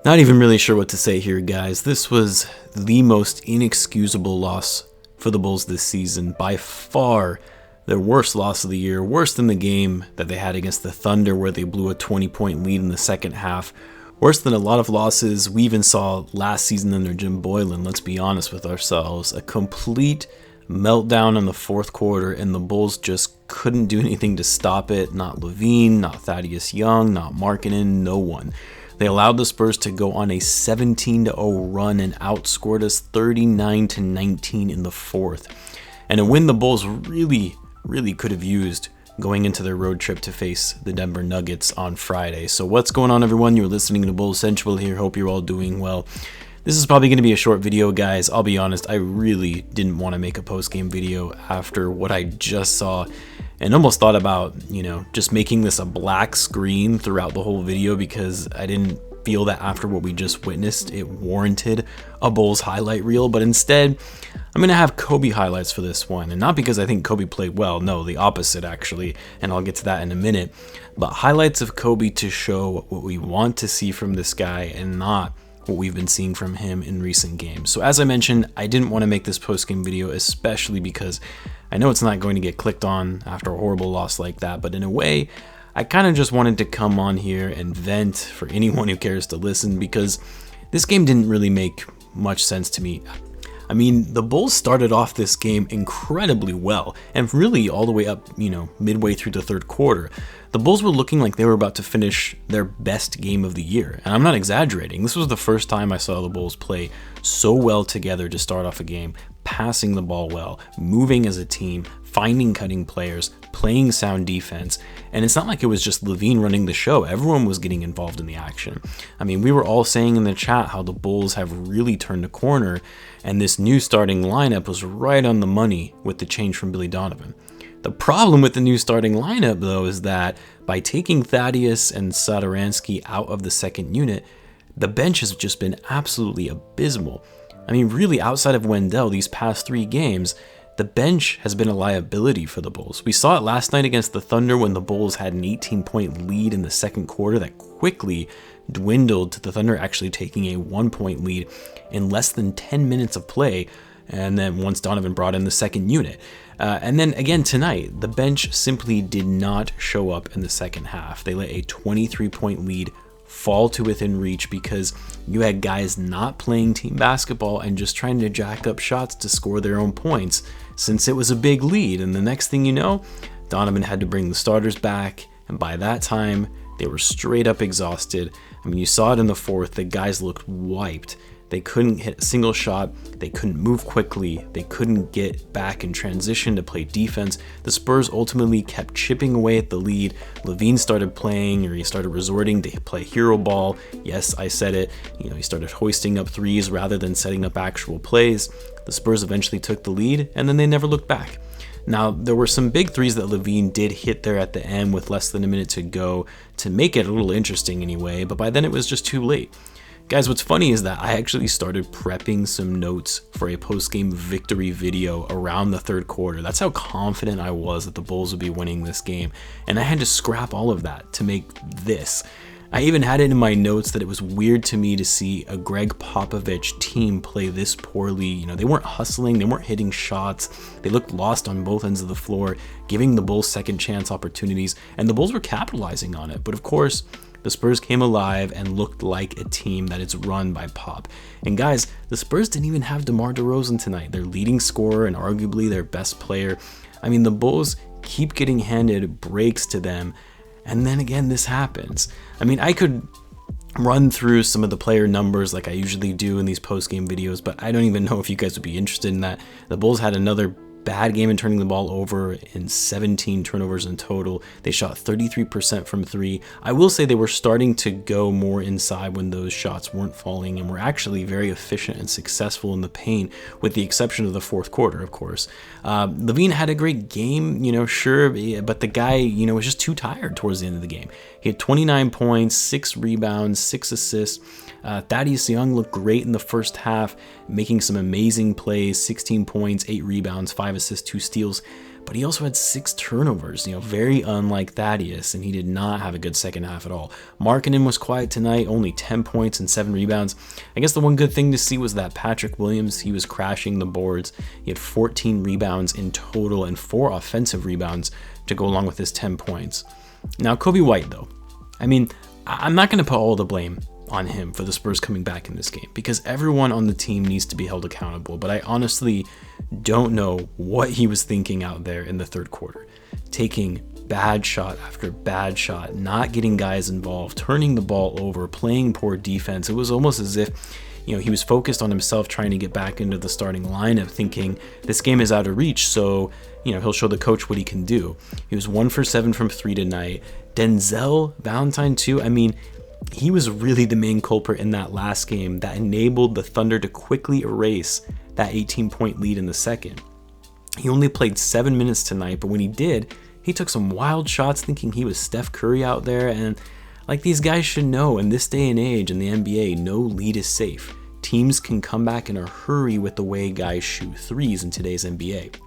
Not even really sure what to say here, guys. This was the most inexcusable loss for the Bulls this season. By far, their worst loss of the year. Worse than the game that they had against the Thunder where they blew a 20-point lead in the second half. Worse than a lot of losses we even saw last season under Jim Boylan. Let's be honest with ourselves. A complete meltdown in the fourth quarter, and the Bulls just couldn't do anything to stop it. Not Lavine, not Thaddeus Young, not Markkanen, no one. They allowed the Spurs to go on a 17-0 run and outscored us 39-19 in the fourth. And a win the Bulls really could have used going into their road trip to face the Denver Nuggets on Friday. So what's going on, everyone? You're listening to Bulls Central here. Hope you're all doing well. This is probably going to be a short video, guys. I'll be honest, I really didn't want to make a post-game video after what I just saw, and almost thought about, just making this a black screen throughout the whole video because I didn't feel that after what we just witnessed, it warranted a Bulls highlight reel. But instead, I'm going to have Coby highlights for this one. And not because I think Coby played well, no, the opposite actually, and I'll get to that in a minute. But highlights of Coby to show what we want to see from this guy and not what we've been seeing from him in recent games. So as I mentioned, I didn't want to make this post-game video, especially because I know it's not going to get clicked on after a horrible loss like that, but in a way, I kind of just wanted to come on here and vent for anyone who cares to listen, because this game didn't really make much sense to me. I mean, the Bulls started off this game incredibly well, and really all the way up, midway through the third quarter. The Bulls were looking like they were about to finish their best game of the year, and I'm not exaggerating. This was the first time I saw the Bulls play so well together to start off a game, passing the ball well, moving as a team, finding cutting players, playing sound defense. And it's not like it was just Lavine running the show. Everyone was getting involved in the action. I mean, we were all saying in the chat how the Bulls have really turned a corner, and this new starting lineup was right on the money with the change from Billy Donovan. The problem with the new starting lineup, though, is that by taking Thaddeus and Satoransky out of the second unit, the bench has just been absolutely abysmal. I mean, really, outside of Wendell, these past 3 games, the bench has been a liability for the Bulls. We saw it last night against the Thunder when the Bulls had an 18-point lead in the second quarter that quickly dwindled to the Thunder actually taking a 1-point lead in less than 10 minutes of play, and then once Donovan brought in the second unit. And then again tonight, the bench simply did not show up in the second half. They let a 23-point lead fall to within reach because you had guys not playing team basketball and just trying to jack up shots to score their own points since it was a big lead. And the next thing you know, Donovan had to bring the starters back, and by that time, they were straight up exhausted. I mean, you saw it in the fourth. The guys looked wiped. They couldn't hit a single shot. They couldn't move quickly. They couldn't get back in transition to play defense. The Spurs ultimately kept chipping away at the lead. Lavine started playing, or he started resorting to play hero ball. Yes, I said it. He started hoisting up threes rather than setting up actual plays. The Spurs eventually took the lead, and then they never looked back. Now, there were some big threes that Lavine did hit there at the end with less than a minute to go to make it a little interesting anyway, but by then it was just too late. Guys, what's funny is that I actually started prepping some notes for a post-game victory video around the third quarter. That's how confident I was that the Bulls would be winning this game. And I had to scrap all of that to make this. I even had it in my notes that it was weird to me to see a Greg Popovich team play this poorly. They weren't hustling, they weren't hitting shots. They looked lost on both ends of the floor, giving the Bulls second chance opportunities, and the Bulls were capitalizing on it. But of course, the Spurs came alive and looked like a team that is run by Pop. And guys, the Spurs didn't even have DeMar DeRozan tonight, their leading scorer and arguably their best player. I mean, the Bulls keep getting handed breaks to them, and then again, this happens. I mean, I could run through some of the player numbers like I usually do in these post-game videos, but I don't even know if you guys would be interested in that. The Bulls had another bad game in turning the ball over in 17 turnovers in total. They shot 33% from 3. I will say they were starting to go more inside when those shots weren't falling, and were actually very efficient and successful in the paint, with the exception of the fourth quarter, of course. Lavine had a great game, sure, but the guy, was just too tired towards the end of the game. He had 29 points, 6 rebounds, 6 assists. Thaddeus Young looked great in the first half, making some amazing plays, 16 points, 8 rebounds, 5 assists, 2 steals. but he also had 6 turnovers, very unlike Thaddeus, and he did not have a good second half at all. Markkanen was quiet tonight, only 10 points and 7 rebounds. I guess the one good thing to see was that Patrick Williams, he was crashing the boards. He had 14 rebounds in total and 4 offensive rebounds to go along with his 10 points. Now, Coby White, though, I'm not going to put all the blame on him for the Spurs coming back in this game, because everyone on the team needs to be held accountable, but I honestly don't know what he was thinking out there in the third quarter. Taking bad shot after bad shot, not getting guys involved, turning the ball over, playing poor defense. It was almost as if he was focused on himself, trying to get back into the starting lineup, thinking this game is out of reach, so he'll show the coach what he can do. He was 1 for 7 from 3 tonight. Denzel Valentine too, he was really the main culprit in that last game that enabled the Thunder to quickly erase that 18-point lead in the second. He only played 7 minutes tonight, but when he did, he took some wild shots thinking he was Steph Curry out there, and like these guys should know, in this day and age in the NBA, no lead is safe. Teams can come back in a hurry with the way guys shoot threes in today's NBA.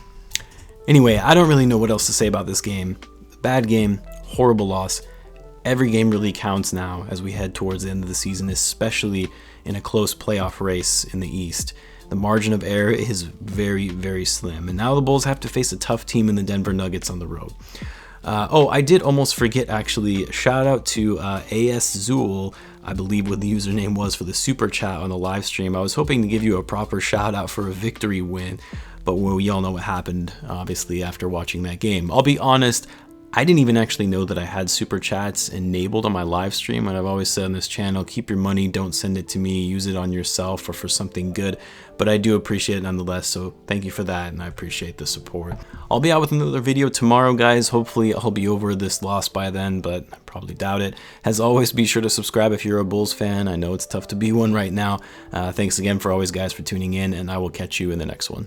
Anyway, I don't really know what else to say about this game. Bad game, horrible loss. Every game really counts now as we head towards the end of the season, especially in a close playoff race in the East. The margin of error is very, very slim, and now the Bulls have to face a tough team in the Denver Nuggets on the road. I did almost forget, actually. Shout out to AS Zool, I believe what the username was for the super chat on the live stream. I was hoping to give you a proper shout out for a victory win, but we all know what happened, obviously, after watching that game. I'll be honest, I didn't even actually know that I had super chats enabled on my live stream, and I've always said on this channel, keep your money, don't send it to me, use it on yourself or for something good, but I do appreciate it nonetheless, so thank you for that, and I appreciate the support. I'll be out with another video tomorrow, guys. Hopefully I'll be over this loss by then, but I probably doubt it. As always, be sure to subscribe if you're a Bulls fan. I know it's tough to be one right now. Thanks again for always, guys, for tuning in, and I will catch you in the next one.